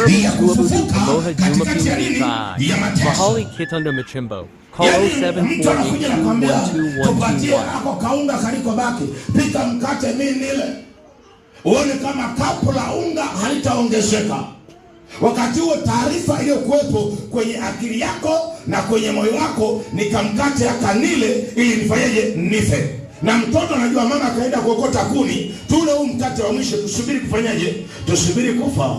ya kufufuka katikati ya nini? Ya mateso. Mahali Kitunda Machimbo. Call Yani, 0748 mtu anakuja nakwambia, tupatie 212 ako kaunga kaliko baki, pika mkate mimi nile, uone kama kapu la unga halitaongezeka. Wakati huo taarifa iliyokuwepo kwenye akili yako na kwenye moyo wako ni kamkate akanile ili nifanyeje? Nife. Na mtoto anajua mama akaenda kuokota kuni, tule huu mkate wa mwisho, tusubiri kufanyaje? Tusubiri kufa.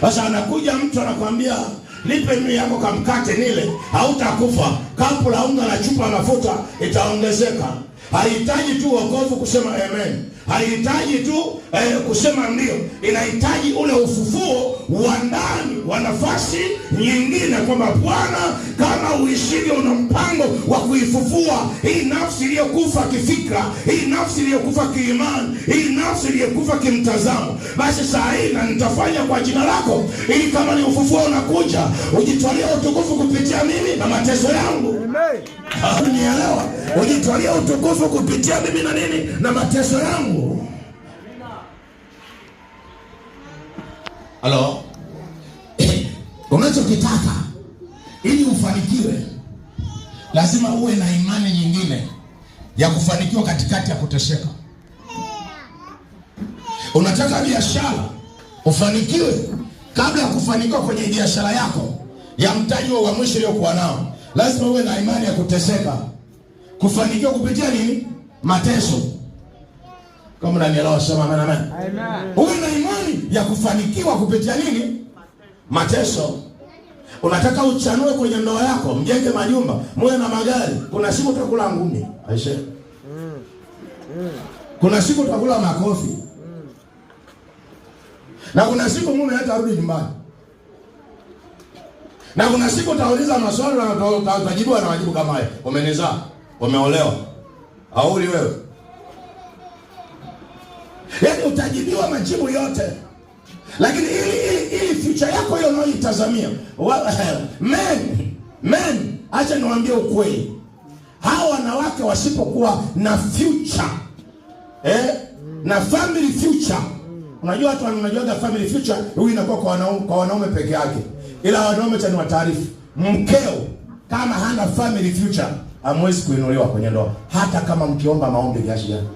Sasa anakuja mtu anakuambia, nipe mimi yako kamkate nile, hautakufa. Kapu la unga na chupa mafuta itaongezeka. Haihitaji tu wokovu kusema amen. Haihitaji tu kusema ndio. Inahitaji ule ufufuo wa ndani wa nafasi nyingine, kwamba Bwana, kama uishivyo una mpango wa kuifufua hii nafsi iliyokufa kifikra, hii nafsi iliyokufa kiimani, hii nafsi iliyokufa kimtazamo, basi saa hii na nitafanya kwa jina lako, ili kama ni ufufuo unakuja, ujitwalie utukufu kupitia mimi na mateso yangu. Amen. Unielewa? Ujitwalie utukufu kupitia mimi na nini? Na mateso yangu. Halo? Unachokitaka ili ufanikiwe, lazima uwe na imani nyingine ya kufanikiwa katikati ya kuteseka. Unataka biashara ufanikiwe, kabla ya kufanikiwa kwenye biashara yako ya mtaji wa mwisho uliokuwa nao, lazima uwe na imani ya kuteseka. Kufanikiwa kupitia nini? Mateso. Kama unanielewa sema amen amen. Uwe na imani ya kufanikiwa kupitia nini? Mateso. Unataka uchanue kwenye ndoa yako, mjenge majumba, muwe na magari, kuna siku utakula ngumi. Aisha. Kuna siku utakula makofi. Na kuna siku mume hatarudi nyumbani. Na kuna siku utauliza maswali na utajibiwa na majibu kama haya. Umenizaa? Umeolewa? Hauli wewe? Yaani utajibiwa majibu yote. Lakini ili future yako hiyo unayoitazamia, men, acha niwaambie ukweli. Hawa wanawake wasipokuwa na future, na family future. Unajua watu wanajua family future, huyu inakuwa kwa wanaume peke yake. Ila wanaume cha ni wataarifu, mkeo kama hana family future, hamwezi kuinuliwa kwenye ndoa, hata kama mkiomba maombi kiasi gani.